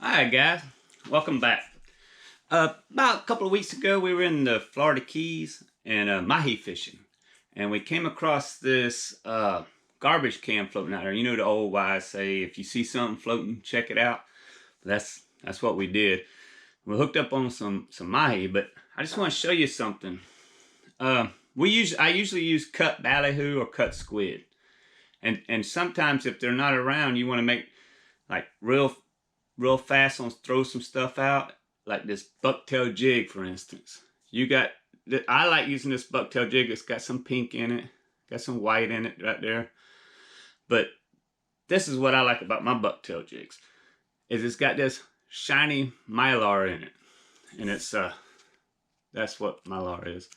Alright guys, welcome back. About a couple of weeks ago we were in the Florida Keys and Mahi fishing. And we came across this garbage can floating out there. You know the old wise say, if you see something floating, check it out. That's what we did. We hooked up on some Mahi, but I just want to show you something. I usually use cut ballyhoo or cut squid. And sometimes if they're not around, you want to make like real fast on throw some stuff out, like this bucktail jig, for instance. I like using this bucktail jig. It's got some pink in it, got some white in it right there. But this is what I like about my bucktail jigs, is it's got this shiny mylar in it, and that's what mylar is.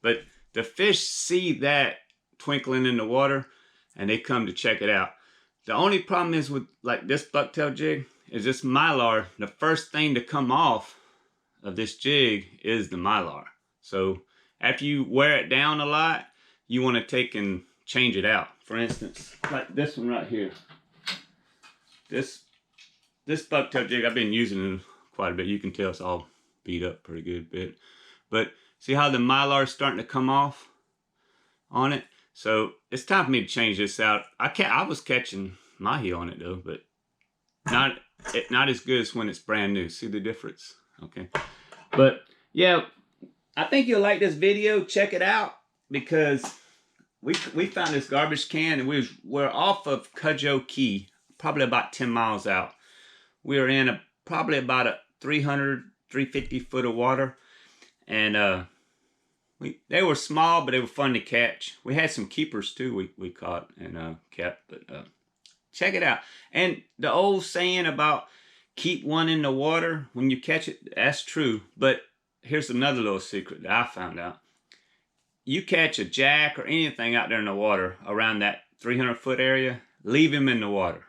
But the fish see that twinkling in the water, and they come to check it out. The only problem is with like this bucktail jig is this mylar, the first thing to come off of this jig is the mylar. So after you wear it down a lot, you want to take and change it out. For instance, like this one right here. This bucktail jig, I've been using it quite a bit. You can tell it's all beat up pretty good bit. But see how the mylar is starting to come off on it? So it's time for me to change this out. I was catching Mahi on it though, but not as good as when it's brand new. See the difference? Okay. But yeah, I think you'll like this video. Check it out, because we found this garbage can, and we're off of Cudjoe Key, probably about 10 miles out. We were in probably about a 350 foot of water, and they were small, but they were fun to catch. We had some keepers too we caught and kept, but check it out. And the old saying about keep one in the water when you catch it, that's true. But here's another little secret that I found out. You catch a jack or anything out there in the water around that 300 foot area, leave him in the water.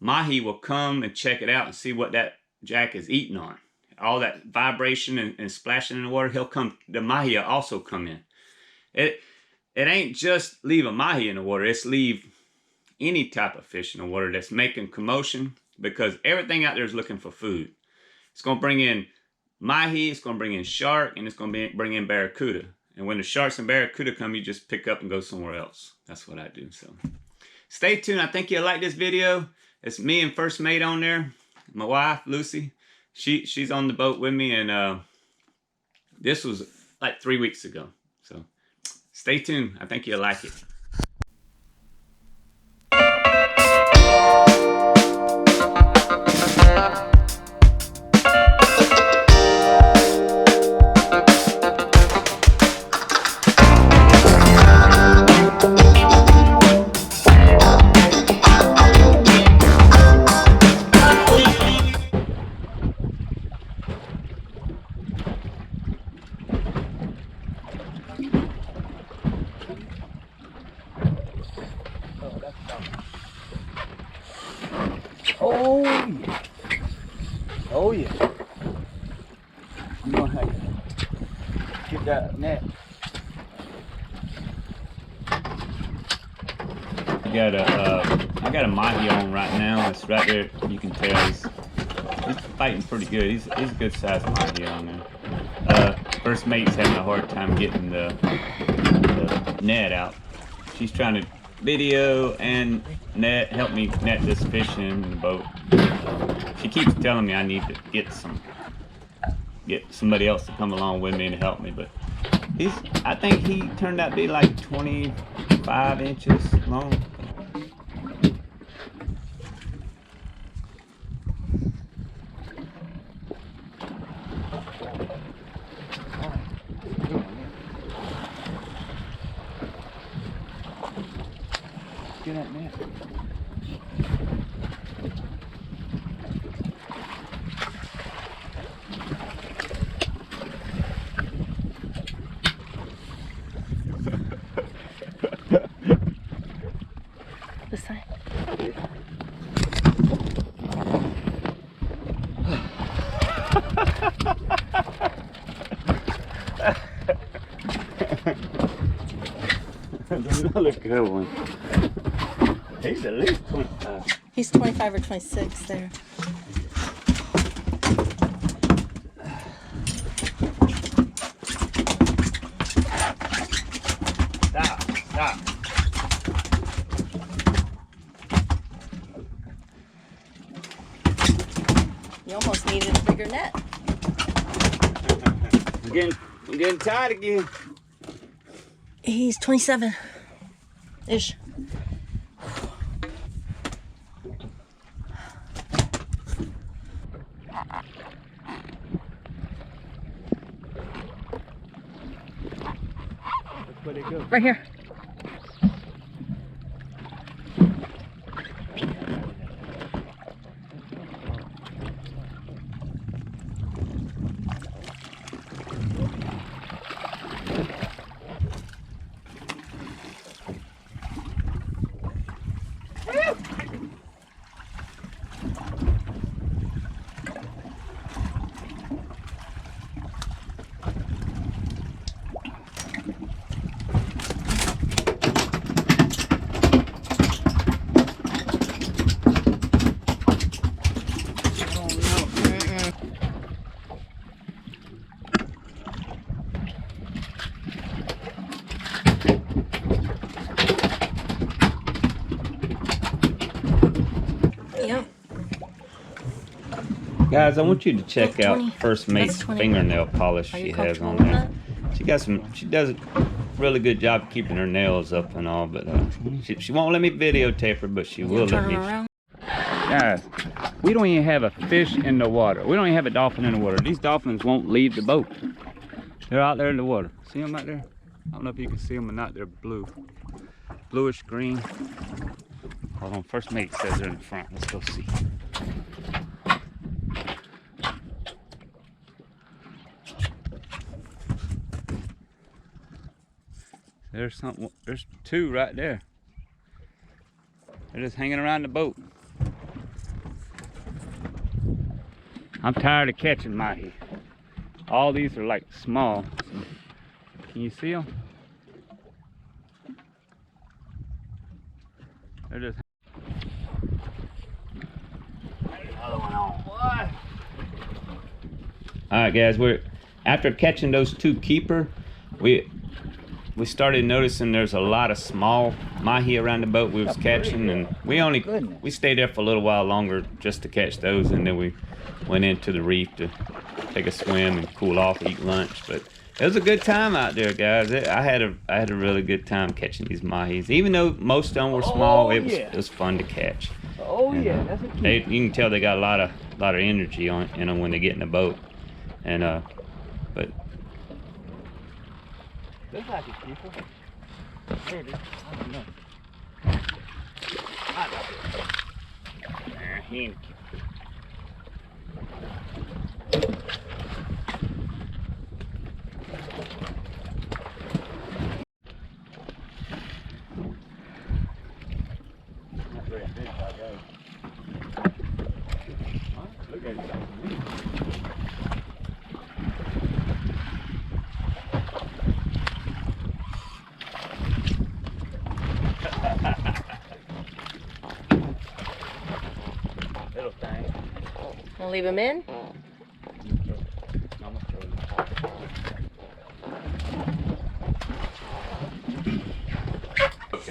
Mahi will come and check it out and see what that jack is eating on. All that vibration and splashing in the water, the Mahi will also come in. It ain't just leave a Mahi in the water, it's leave any type of fish in the water that's making commotion, because everything out there is looking for food. It's going to bring in Mahi, it's going to bring in shark, and it's going to bring in barracuda. And when the sharks and barracuda come, you just pick up and go somewhere else. That's what I do. So stay tuned. I think you'll like this video. It's me and First Mate on there. My wife, Lucy. She's on the boat with me, and this was like 3 weeks ago. So stay tuned. I think you'll like it. Oh yeah. Oh yeah. I'm gonna have to get that net. I got a Mahi on right now. It's right there. You can tell he's fighting pretty good. He's a good sized Mahi on there. First Mate's having a hard time getting the net out. She's trying to video and help me net this fish in the boat. She keeps telling me I need to get somebody else to come along with me and help me, but I think he turned out to be like 25 inches long. Get that net. This side. Another good one. He's at least 25. He's 25 or 26 there. You almost needed a bigger net. I'm getting tired again. He's 27-ish. Where'd it go? Right here. Yep. Guys, I want you to check out 20. First Mate's 20. fingernail polish Are you she has on comfortable there. with She does a really good job keeping her nails up and all, but she won't let me videotape her, but she will let me. Around. Guys, we don't even have a fish in the water. We don't even have a dolphin in the water. These dolphins won't leave the boat. They're out there in the water. See them out there? I don't know if you can see them or not. They're blue. Bluish green. Hold on, First Mate says they're in the front. Let's go see. There's two right there. They're just hanging around the boat. I'm tired of catching mahi. All these are like small. So, can you see them? They're just. Another one on. What? All right, guys. After catching those two keeper, we started noticing there's a lot of small mahi around the boat we was catching, and we stayed there for a little while longer just to catch those, and then we went into the reef to take a swim and cool off, eat lunch. But it was a good time out there, guys. I had a really good time catching these mahis. Even though most of them were small, it was fun to catch. Oh, and, yeah, that's a key. You can tell they got a lot of energy in them when they get in the boat, and but. Looks like it's people. Maybe. I don't know. He ain't. Not very big, I guess. Look at it. Little thing. Wanna leave him in?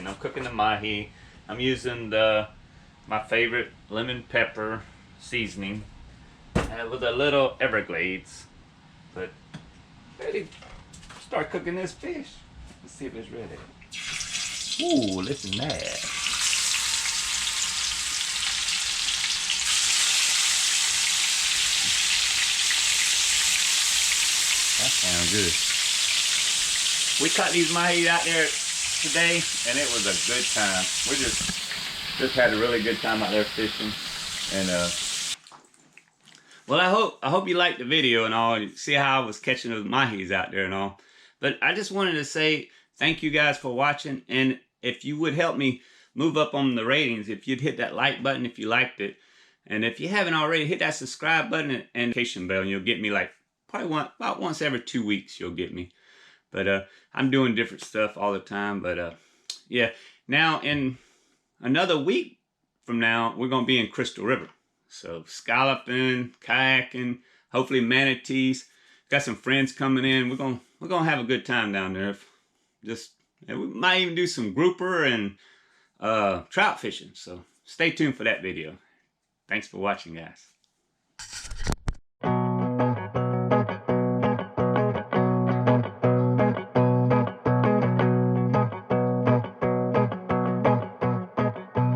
I'm cooking the mahi. I'm using my favorite lemon pepper seasoning with a little Everglades. But ready to start cooking this fish. Let's see if it's ready. Ooh, listen to that. That sounds good. We caught these mahi out there today, and it was a good time. We just had a really good time out there fishing, and well, I hope you liked the video and all. You see how I was catching those mahis out there and all. But I just wanted to say thank you guys for watching, and if you would help me move up on the ratings, if you'd hit that like button if you liked it, and if you haven't already, hit that subscribe button and notification bell, and you'll get me like probably about once every 2 weeks. You'll get me. But I'm doing different stuff all the time. But yeah, now in another week from now, we're gonna be in Crystal River. So scalloping, kayaking, hopefully manatees. Got some friends coming in. We're gonna have a good time down there. We might even do some grouper and trout fishing. So stay tuned for that video. Thanks for watching, guys.